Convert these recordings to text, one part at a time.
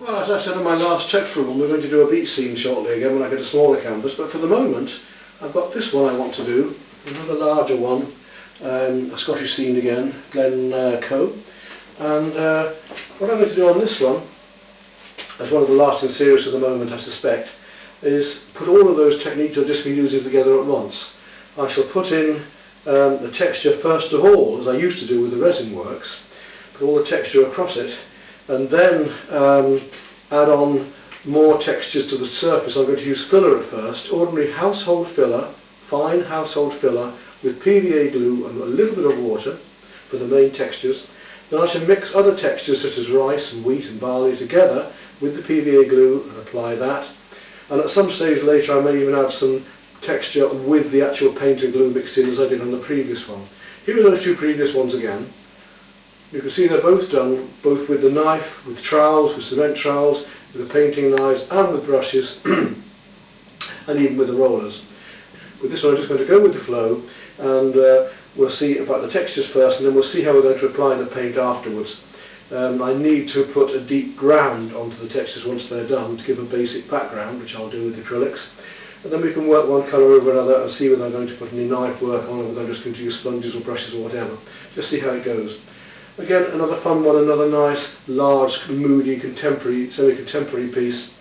Well, as I said in my last text room, we're going to do a beach scene shortly again when I get a smaller canvas, but for the moment I've got this one I want to do, another larger one, a Scottish scene again, Glenco, and what I'm going to do on this one, as one of the last in series at the moment I suspect, is put all of those techniques I've just been using together at once. I shall put in the texture first of all, as I used to do with the resin works, put all the texture across it, and then add on more textures to the surface. I'm going to use filler at first, ordinary household filler, fine household filler with PVA glue and a little bit of water for the main textures. Then I shall mix other textures such as rice and wheat and barley together with the PVA glue and apply that. And at some stage later I may even add some texture with the actual paint and glue mixed in as I did on the previous one. Here are those two previous ones again. You can see they're both done, both with the knife, with trowels, with cement trowels, with the painting knives and with brushes and even with the rollers. With this one I'm just going to go with the flow, and we'll see about the textures first, and then we'll see how we're going to apply the paint afterwards. I need to put a deep ground onto the textures once they're done to give a basic background, which I'll do with acrylics. And then we can work one colour over another and see whether I'm going to put any knife work on or whether I'm just going to use sponges or brushes or whatever. Just see how it goes. Again, another fun one, another nice, large, moody, contemporary, semi-contemporary piece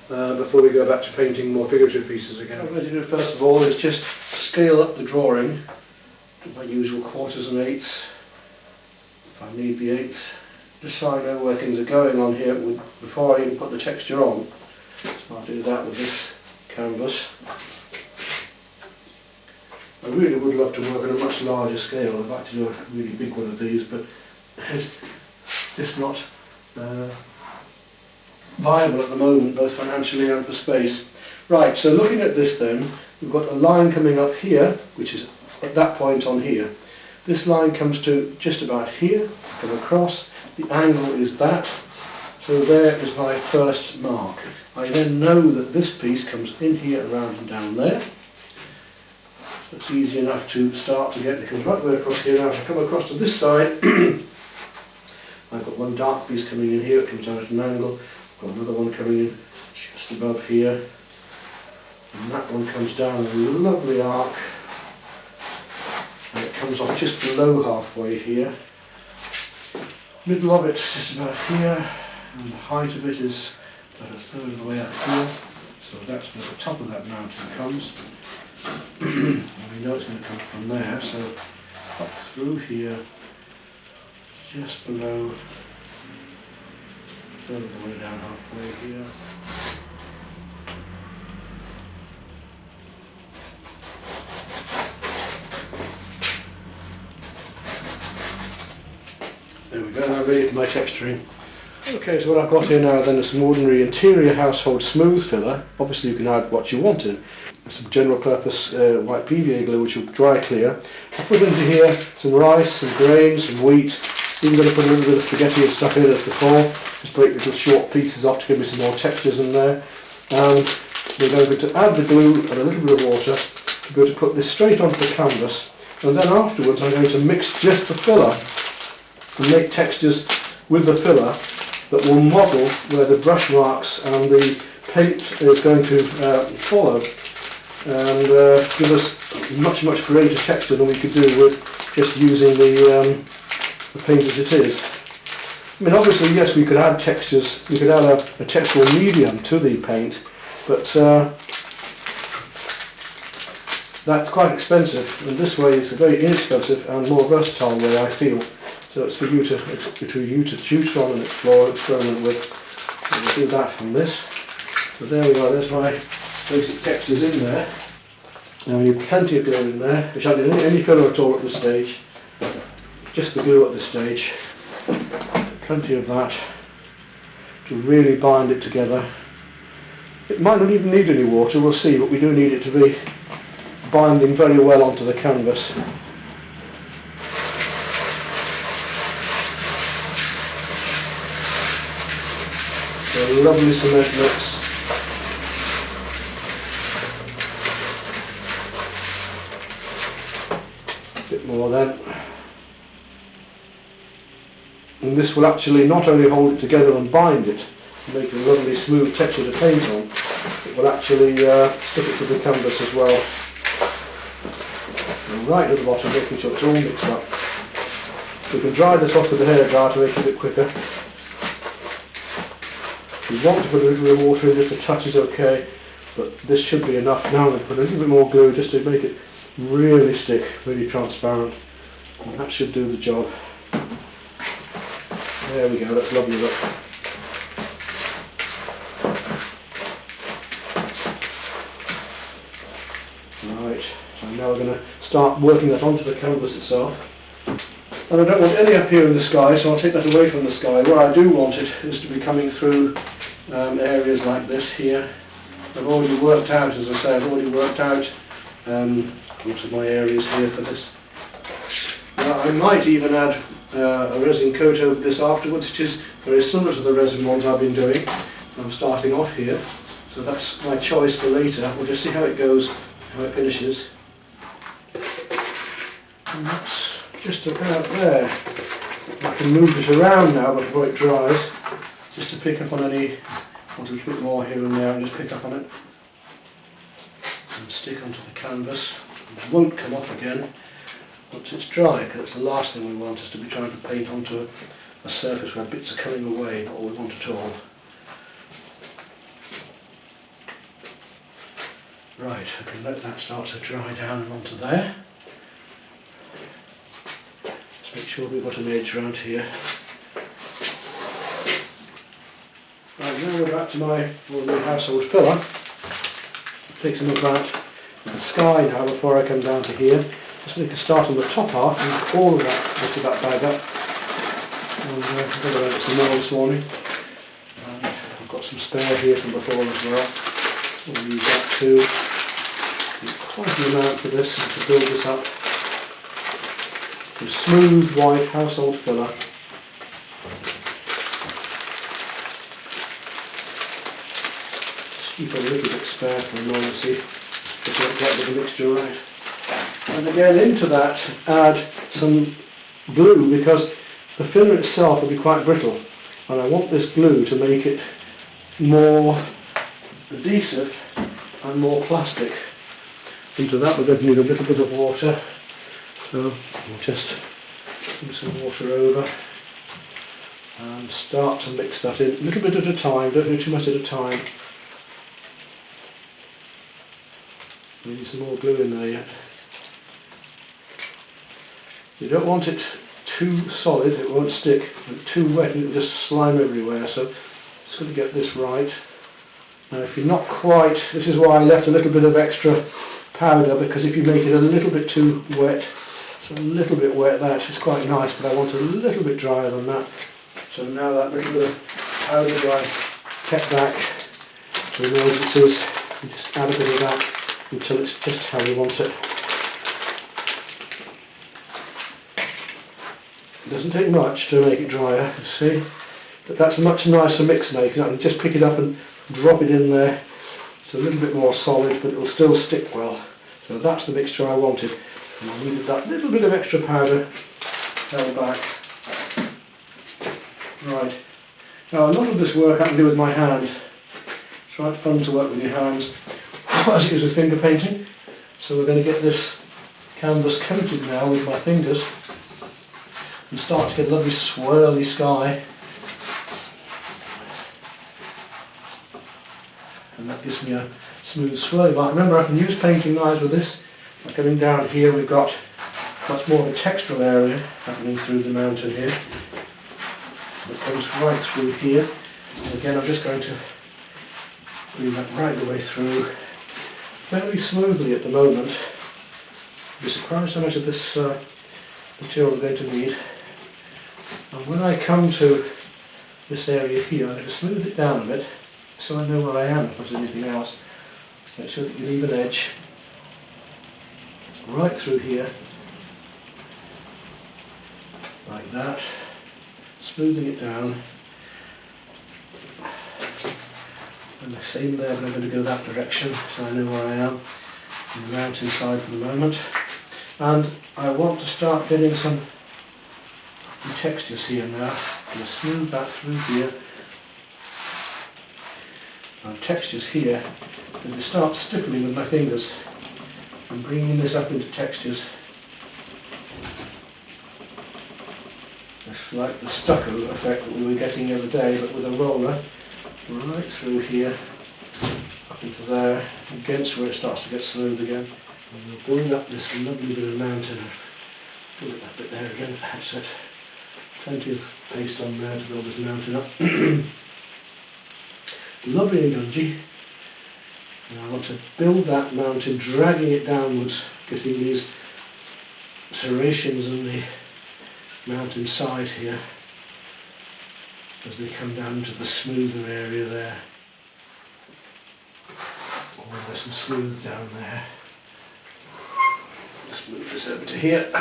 before we go back to painting more figurative pieces again. What I'm going to do first of all is just scale up the drawing to my usual quarters and eighths, if I need the eighths, just so I know where things are going on here before I even put the texture on. So I'll do that with this canvas. I really would love to work on a much larger scale. I'd like to do a really big one of these, but it's just not viable at the moment, both financially and for space. Right, so looking at this then, we've got a line coming up here, which is at that point on here. This line comes to just about here, come across, the angle is that, so there is my first mark. I then know that this piece comes in here, around and down there. So it's easy enough to start to get, it comes right the way across here. Now if I come across to this side, I've got one dark piece coming in here, it comes down at an angle. I've got another one coming in just above here. And that one comes down a lovely arc. And it comes off just below halfway here. Middle of it just about here. And the height of it is about a third of the way up here. So that's where the top of that mountain comes. And we know it's going to come from there, so up through here, just below, third of the way down halfway here. There we go, now ready for my texturing. Okay, so what I've got here now then is some ordinary interior household smooth filler. Obviously you can add what you want in. Some general purpose white PVA glue which will dry clear. I've put into here some rice, some grains, some wheat. Even going to put a little bit of spaghetti and stuff in as before. Just break little short pieces off to give me some more textures in there. And we're going to add the glue and a little bit of water to be able to put this straight onto the canvas. And then afterwards I'm going to mix just the filler and make textures with the filler that will model where the brush marks and the paint is going to follow, and give us much greater texture than we could do with just using the paint as it is. I mean, obviously yes, we could add textures, we could add a textural medium to the paint, but that's quite expensive, and this way it's a very inexpensive and more versatile way, I feel. So it's for you to choose from and explore, experiment with. So we'll do that on this. So there we are, there's my basic textures in there. Now we need plenty of glue in there, which I didn't need any filler at all at this stage. Just the glue at this stage. Plenty of that to really bind it together. It might not even need any water, we'll see, but we do need it to be binding very well onto the canvas. A lovely cement mix. A bit more then. and this will actually not only hold it together and bind it, make a lovely smooth texture to paint on, it will actually stick it to the canvas as well. And right at the bottom, making sure it's all mixed up. We can dry this off with the hairdryer to make it a bit quicker. If you want to put a little bit of water in, just a touch is okay, but this should be enough. Now I'm going to put a little bit more glue just to make it really stick, really transparent, and that should do the job. There we go, that's lovely look. Right, so now we're going to start working that onto the canvas itself. And I don't want any up here in the sky, so I'll take that away from the sky. Where I do want it is to be coming through areas like this here. I've already worked out, as I say, I've already worked out most of my areas here for this. Now, I might even add a resin coat over this afterwards, which is very similar to the resin ones I've been doing. I'm starting off here, so that's my choice for later. We'll just see how it goes, how it finishes. And that's just about there. I can move it around now before it dries, just to pick up on any, want a little bit more here and there, and just pick up on it and stick onto the canvas. It won't come off again once it's dry, because it's the last thing we want, is to be trying to paint onto a surface where bits are coming away, not what we want at all. Right, I can let that start to dry down and onto there. Just make sure we've got an edge around here. Right, now we're back to my ordinary household filler. Take some of that in the sky now before I come down to here. Just make a start on the top half and all of that, most of that bag up. And I'm going to get some more this morning. And I've got some spare here from before as well. We'll use that too. Quite an amount for this, and to build this up. Some smooth white household filler. Just keep a little bit spare for emergency, just to get the mixture right. And again, into that add some glue, because the filler itself will be quite brittle, and I want this glue to make it more adhesive and more plastic. Into that we're going to need a little bit of water, so we'll just put some water over and start to mix that in, a little bit at a time, don't do too much at a time. Need some more glue in there yet. You don't want it too solid, it won't stick, and too wet and it'll just slime everywhere, so just got to get this right. Now if you're not quite, this is why I left a little bit of extra powder, because if you make it a little bit too wet, it's a little bit wet, that is quite nice, but I want it a little bit drier than that. So now that little bit of powder that I kept back for emergencies, you just add a bit of that until it's just how you want it. It doesn't take much to make it drier, you see, but that's a much nicer mix now. You can just pick it up and drop it in there. It's a little bit more solid, but it will still stick well. So that's the mixture I wanted, and I needed that little bit of extra powder held back. Right, now a lot of this work I can do with my hand. It's right fun to work with your hands, as it is with finger painting. So we're going to get this canvas coated now with my fingers and start to get a lovely swirly sky. And that gives me a smooth swirly mark. Remember, I can use painting knives with this. By coming down here, we've got much more of a textural area happening through the mountain here. It goes right through here. And again, I'm just going to bring that right the way through, fairly smoothly at the moment. You'll be surprised how much of this material I'm going to need. And when I come to this area here, I'm going to smooth it down a bit, so I know where I am as much as anything else. Make sure that you leave an edge right through here, like that, smoothing it down. And the same there, but I'm going to go that direction, so I know where I am on the mountain side for the moment. And I want to start getting some the textures here now. I'm going to smooth that through here. And textures here, I'm going to start stippling with my fingers and bringing this up into textures. It's like the stucco effect that we were getting the other day, but with a roller right through here, up into there, against where it starts to get smooth again. And we'll bring up this lovely bit of mountain. Look at that bit there again, that's it. Plenty of paste on there to build this mountain up. Lovely and gungy. And I want to build that mountain, dragging it downwards, getting these serrations on the mountain side here as they come down to the smoother area there. All nice and smooth down there. Let's move this over to here.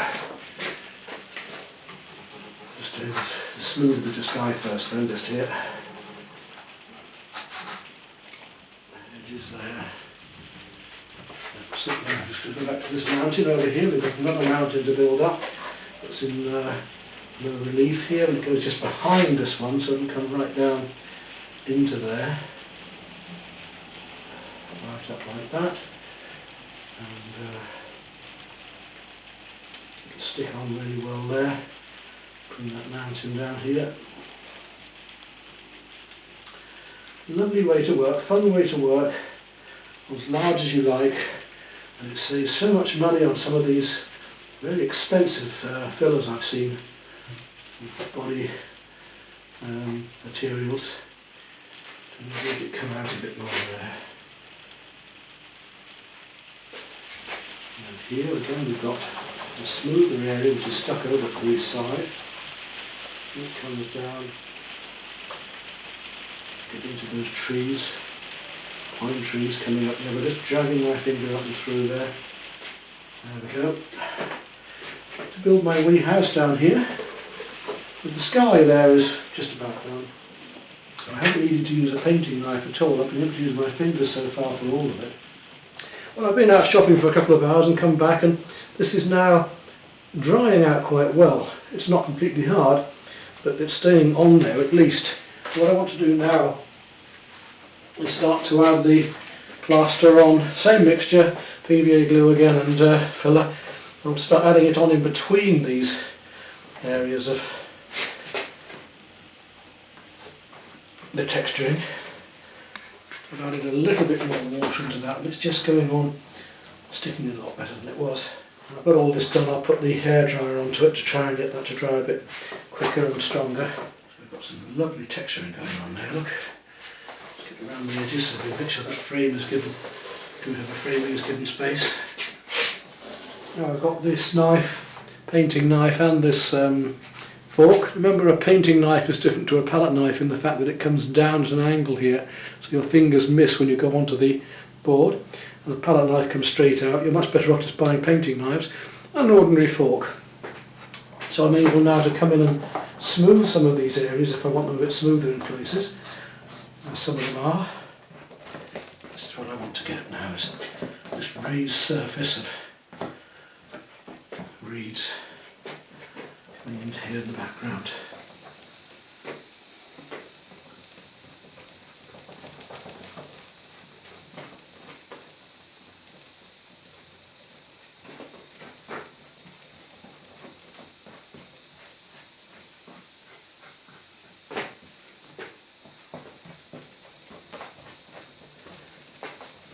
Just do the smooth bit of sky first then, just here. Edges there. That's it now. Just going to go back to this mountain over here. We've got another mountain to build up. It's in low relief here, and it goes just behind this one, so it'll come right down into there. Right up like that. And it'll stick on really well there. Bring that mountain down here. Lovely way to work, fun way to work, as large as you like, and it saves so much money on some of these very expensive fillers I've seen, body materials, and make it come out a bit more there. And here again we've got the smoother area which is stuck over to the side. It comes down, get into those trees, pine trees coming up there. We're just dragging my finger up and through there. There we go. To build my wee house down here. But the sky there is just about done. I haven't needed to use a painting knife at all. I've been able to use my fingers so far for all of it. Well, I've been out shopping for a couple of hours and come back, and this is now drying out quite well. It's not completely hard, but it's staying on there at least. So what I want to do now is start to add the plaster on. Same mixture, PVA glue again and filler. I'll start adding it on in between these areas of the texturing. I've added a little bit more water into that, but it's just going on, sticking a lot better than it was. When I've got all this done, I'll put the hairdryer onto it to try and get that to dry a bit quicker and stronger. So we've got some lovely texturing going on there, look. Let's get around the edges so we can make sure that frame is given, whoever framing is given space. Now I've got this knife, painting knife, and this fork. Remember, a painting knife is different to a palette knife in the fact that it comes down at an angle here, so your fingers miss when you go onto the board. And the palette knife comes straight out. You're much better off just buying painting knives and an ordinary fork. So I'm able now to come in and smooth some of these areas if I want them a bit smoother in places, as some of them are. This is what I want to get now, is this raised surface of reeds coming in here in the background.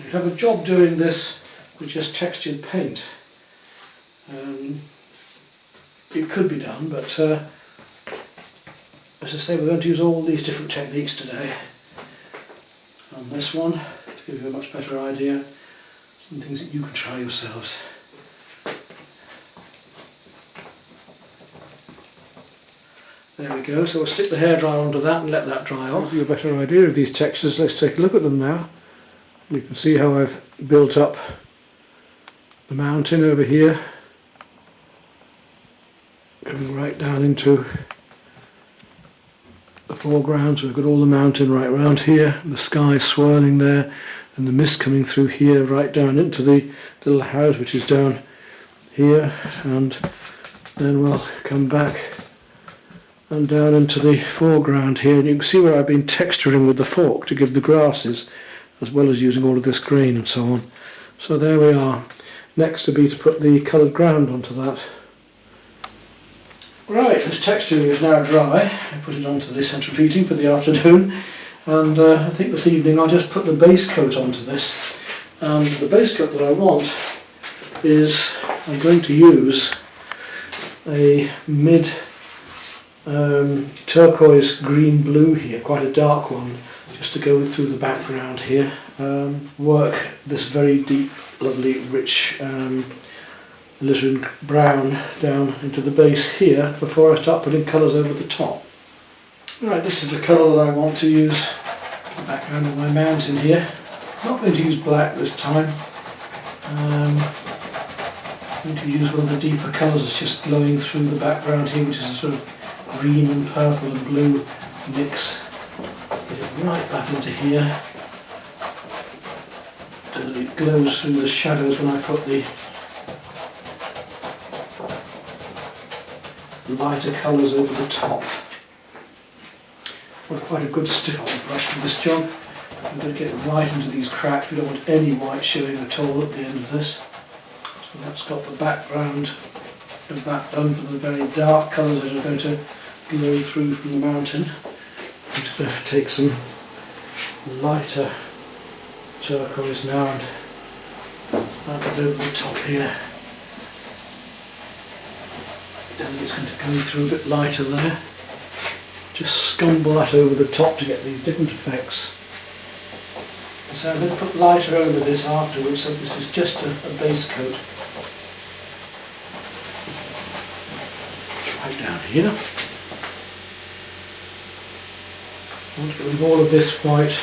You have a job doing this with just textured paint. It could be done, but as I say, we're going to use all these different techniques today on this one to give you a much better idea. Some things that you can try yourselves. There we go, so we'll stick the hairdryer onto that and let that dry off. To give you a better idea of these textures, let's take a look at them now. You can see how I've built up the mountain over here, coming right down into the foreground. So we've got all the mountain right around here, and the sky swirling there, and the mist coming through here right down into the little house which is down here, and then we'll come back and down into the foreground here, and you can see where I've been texturing with the fork to give the grasses, as well as using all of this grain and so on. So there we are. Next to be to put the coloured ground onto that. Right, this texturing is now dry. I put it onto the central heating for the afternoon, and I think this evening I'll just put the base coat onto this. And the base coat that I want is, I'm going to use a mid turquoise green blue here, quite a dark one, just to go through the background here. Work this very deep, lovely, rich alizarin brown down into the base here before I start putting colours over the top. Right, this is the colour that I want to use for the background of my mountain here. I'm not going to use black this time. I'm going to use one of the deeper colours that's just glowing through the background here, which is a sort of green and purple and blue mix. Get it right back into here so that it glows through the shadows when I put the lighter colours over the top. Got quite a good stiff old brush for this job. I'm going to get it right into these cracks. We don't want any white showing at all at the end of this. So that's got the background of that done for the very dark colours that are going to glow through from the mountain. I'm just going to take some lighter turquoise now and add it over the top here. Then it's going to go through a bit lighter there. Just scumble that over the top to get these different effects. So I'm going to put lighter over this afterwards, so this is just a base coat. Right down here. I want to get all of this white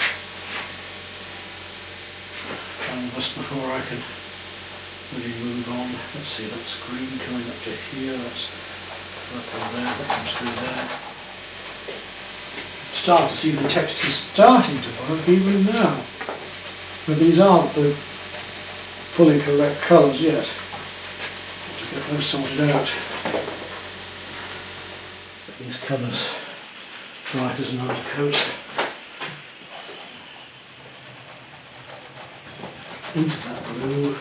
canvas before I can really move on. Let's see, that's green coming up to here, that's purple there, that comes through there. Start to see the texture starting to work even now. But these aren't the fully correct colours yet. To get those sorted out. Get these colours right as an undercoat. Into that blue.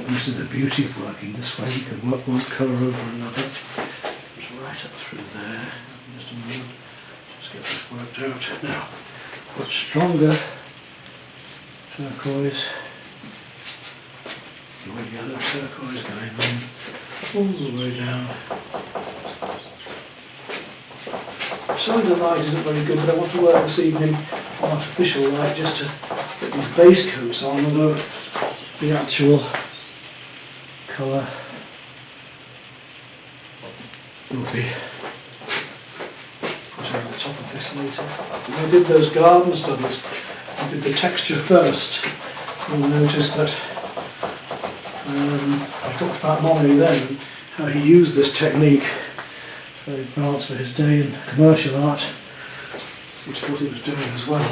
This is the beauty of working this way. You can work one colour over another. It's right up through there. Just a moment. Just get this worked out. Now, put stronger turquoise, the yellow turquoise going on all the way down. Some of the light isn't very good, but I want to work this evening on artificial light just to get these base coats on, although the actual colour will be put over the top of this later. When I did those garden studies, I did the texture first. You'll notice that I talked about Monet then, and how he used this technique, very advanced for his day in commercial art, which is what he was doing as well.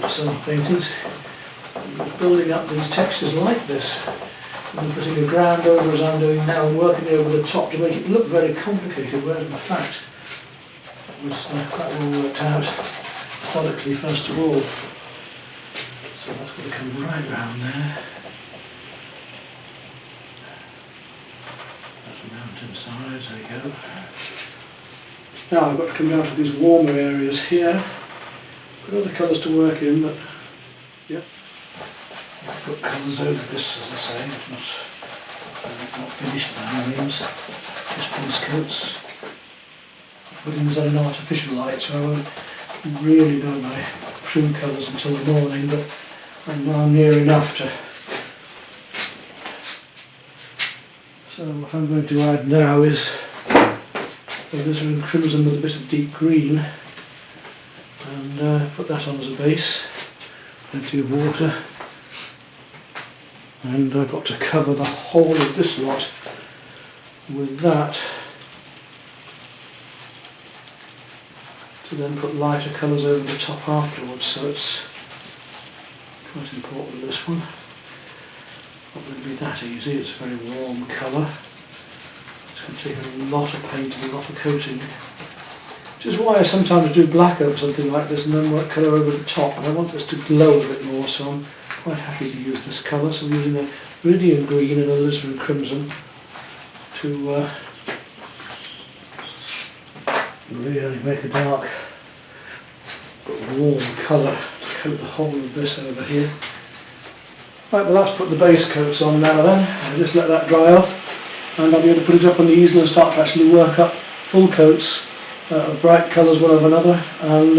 Some paintings, he was building up these textures like this, and putting a ground over as I'm doing now, and working over the top to make it look very complicated, whereas in fact it was quite well worked out methodically first of all. So that's got to come right round there. That's a mountain size, there you go. Now I've got to come down to these warmer areas here. Got other colours to work in, but yep. I've put colours over this, as I say. It's not finished by any means. Just base coats. Putting this on an artificial light, so I won't really know my true colours until the morning, but I'm now near enough to. So what I'm going to add now is alizarin crimson with a bit of deep green, and put that on as a base. Plenty of water, and I've got to cover the whole of this lot with that, to then put lighter colours over the top afterwards, so it's quite important, this one. Not going to be that easy, it's a very warm colour. It's going to take a lot of paint and a lot of coating. Which is why I sometimes do black over something like this and then work colour over the top. And I want this to glow a bit more, so I'm quite happy to use this colour. So I'm using a Viridian green and a alizarin crimson to really make a dark but warm colour to coat the whole of this over here. Right, well that's put the base coats on now then. I'll just let that dry off and I'll be able to put it up on the easel and start to actually work up full coats of bright colours one over another, and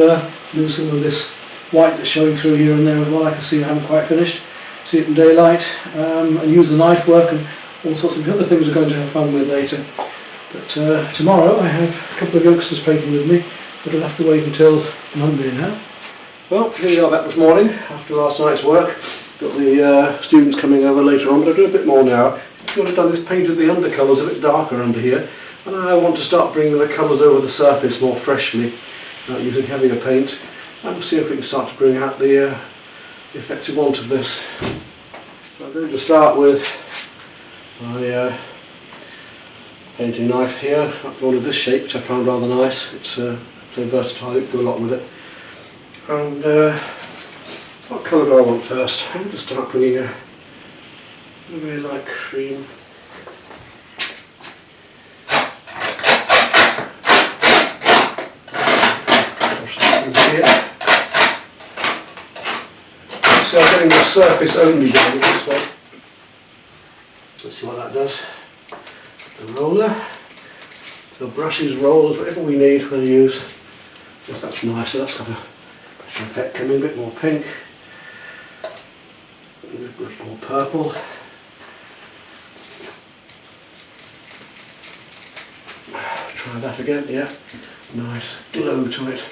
do some of this white that's showing through here and there. What I can see I haven't quite finished. See it in daylight, and use the knife work and all sorts of other things we're going to have fun with later. But tomorrow I have a couple of youngsters painting with me, but I'll have to wait until Monday now. Well, here we are back this morning after last night's work. Got the students coming over later on, but I'll do a bit more now. What I've done is painted the undercolours a bit darker under here, and I want to start bringing the colours over the surface more freshly, using heavier paint, and we'll see if we can start to bring out the effect we want of this. So I'm going to start with my painting knife here. I've ordered this shape, which I found rather nice. It's so versatile, you can do a lot with it. And what colour do I want first? I'm going to start bringing a very light cream. So I'm getting the surface only down with this one. Let's see what that does. The roller, the brushes, rollers, whatever we need, we'll use. Yes, that's nice, so that's got a better effect coming, a bit more pink, a bit more purple. Try that again, yeah, nice glow to it.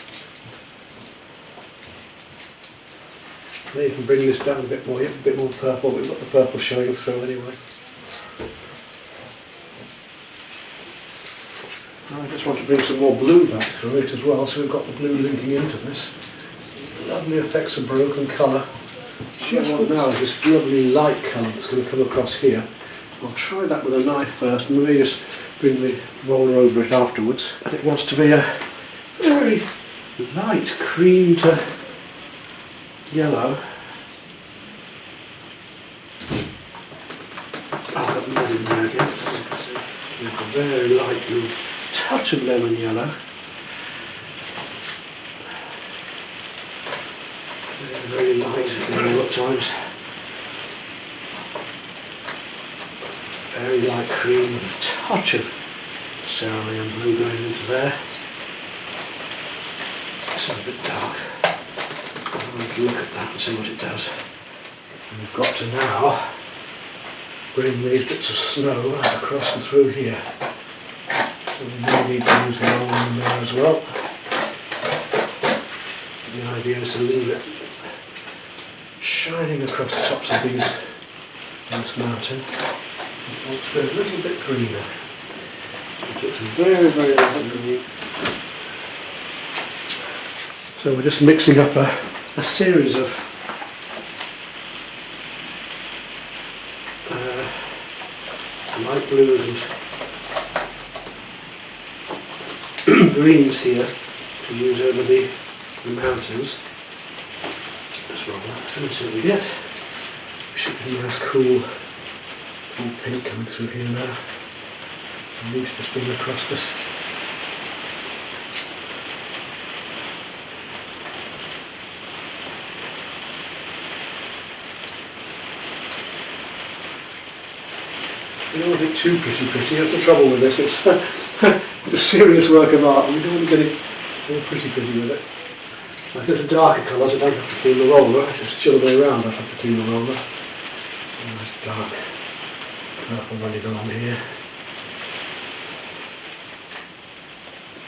You can bring this down a bit more, a bit more purple, we've got the purple showing through anyway. I just want to bring some more blue back through it as well, so we've got the blue linking into this. Lovely effects of broken colour. What I want now is this lovely light colour that's going to come across here. I'll try that with a knife first and maybe just bring the roller over it afterwards. And it wants to be a very light cream to yellow. I've got lemon in there again. We've got a very light blue, touch of lemon yellow. Very light yellow at times. Very light cream with a touch of cerulean blue going into there. It's a bit dark. I'm going to look at that and see what it does. And we've got to now bring these bits of snow across and through here. So we may need to use the roller in there as well. The idea is to leave it shining across the tops of this mountain. It wants to be a little bit greener. It looks very, very light green. So we're just mixing up a series of light blues and greens here to use over the mountains. Let's roll that through and see what we get. Should be a nice cool pink coming through here now. I need to just bring across this. You don't want it too pretty, that's the trouble with this. It's a serious work of art and we don't want to get it all pretty with it. If there's a darker colours, I don't have to clean the roller, I just chill the way around, I'd have to clean the roller. A nice dark purple running along here.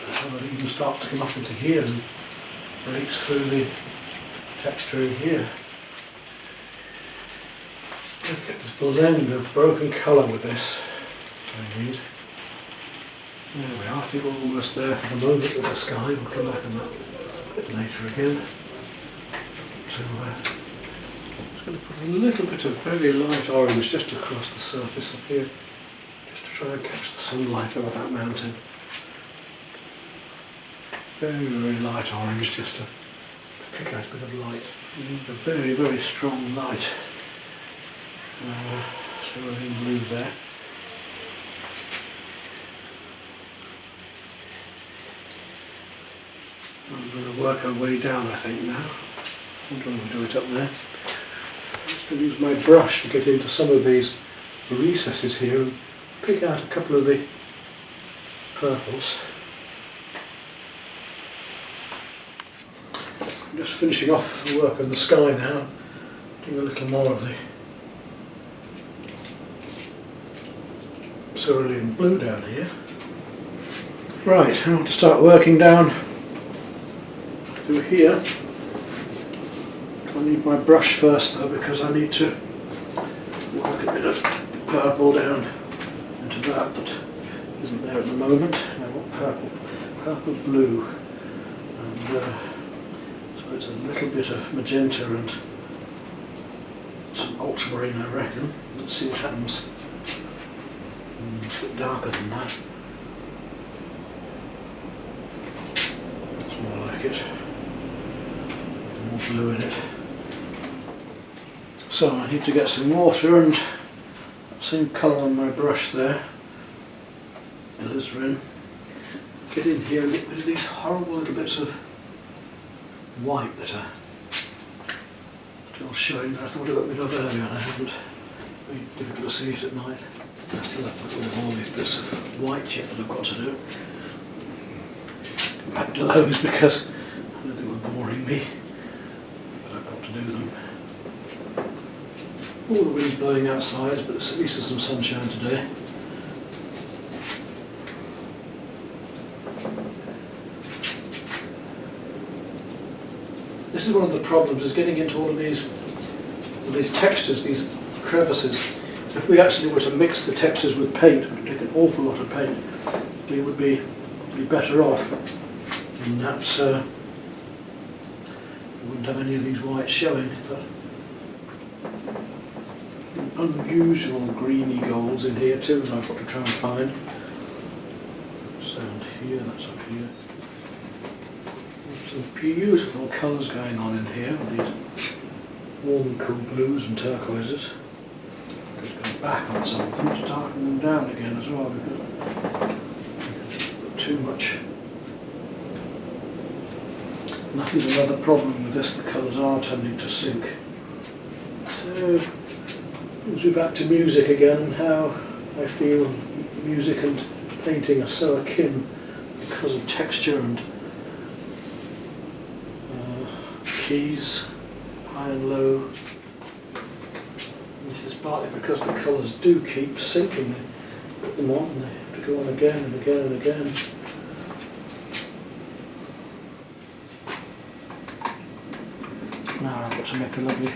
So that it even starts to come up into here and breaks through the texture in here. Get this blend of broken colour with this. I need. There we are, I think we're almost there for the moment with the sky. We'll come back on that a bit later again. So I'm just going to put a little bit of very light orange just across the surface up here, just to Try and catch the sunlight over that mountain. Very, very light orange, just to pick out a bit of light. You need a very, very strong light. Cerulean blue there. I'm going to work our way down, I think, now. I'm going to do it up there. I'm just going to use my brush to get into some of these recesses here and pick out a couple of the purples. I'm just finishing off the work on the sky now, doing a little more of the cerulean blue down here. Right, I want to start working down through here. I need my brush first though, because I need to work a bit of purple down into that isn't there at the moment. I want purple blue, and so it's a little bit of magenta and some ultramarine, I reckon. Let's see what happens. It's a bit darker than that. That's more like it. More blue in it. So I need to get some water and same colour on my brush there. Alizarin. Get in here and get rid of these horrible little bits of white that are still showing that I thought I got rid of earlier and I haven't. Very difficult to see it at night. I still haven't got rid of all these bits of white yet that I've got to do. Come back to those because I know they were boring me, but I've got to do them. All the wind's blowing outside, but at least there's some sunshine today. This is one of the problems, is getting into all of these textures, these crevices. If we actually were to mix the textures with paint, it would take an awful lot of paint, we would be better off. And that's, we wouldn't have any of these whites showing. But unusual greeny golds in here too, that I've got to try and find. That's down here, that's up here. Some beautiful colours going on in here with these warm and cool blues and turquoises. I'm going to go back on some of them to darken them down again as well, because put too much. And that is another problem with this, the colours are tending to sink. So brings me back to music again and how I feel music and painting are so akin because of texture and keys, high and low. And this is partly because the colours do keep sinking. They put them on and they have to go on again and again and again. Now I've got to make a lovely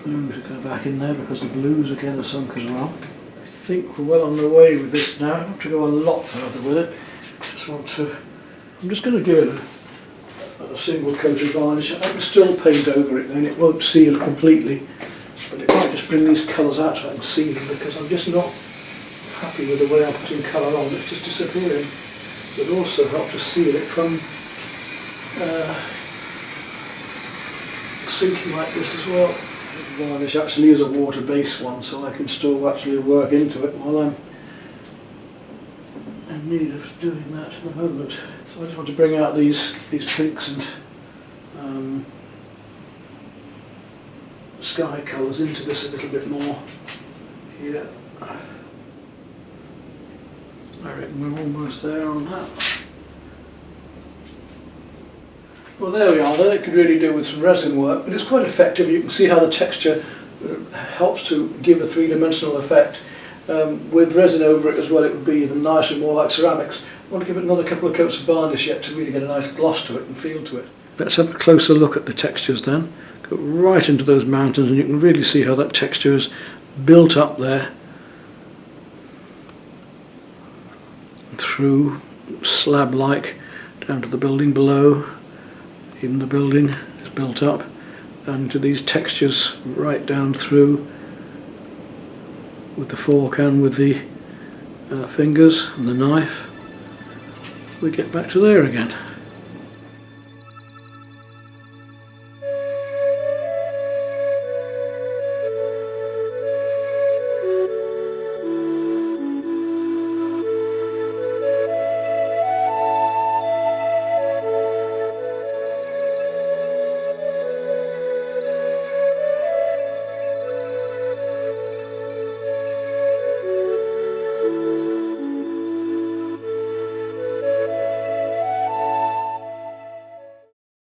blue to go back in there because the blues again are sunk as well. I think we're well on the way with this now. I don't have to go a lot further with it. I'm just going to give it a single coat of varnish. I can still paint over it and it won't seal completely, but it might just bring these colours out so I can see them, because I'm just not happy with the way I'm putting colour on. It's just disappearing. It would also help to seal it from sinking like this as well. The varnish actually is a water-based one, so I can still actually work into it while I'm in need of doing that at the moment. So I just want to bring out these pinks and sky colours into this a little bit more here. I reckon we're almost there on that. Well, there we are then. It could really do with some resin work, but it's quite effective. You can see how the texture helps to give a three-dimensional effect. With resin over it as well, it would be even nicer, more like ceramics. I want to give it another couple of coats of varnish yet to really get a nice gloss to it and feel to it. Let's have a closer look at the textures then. Go right into those mountains and you can really see how that texture is built up there. Through slab-like down to the building below. Even the building is built up down into these textures right down through with the fork and with the fingers and the knife, we get back to there again.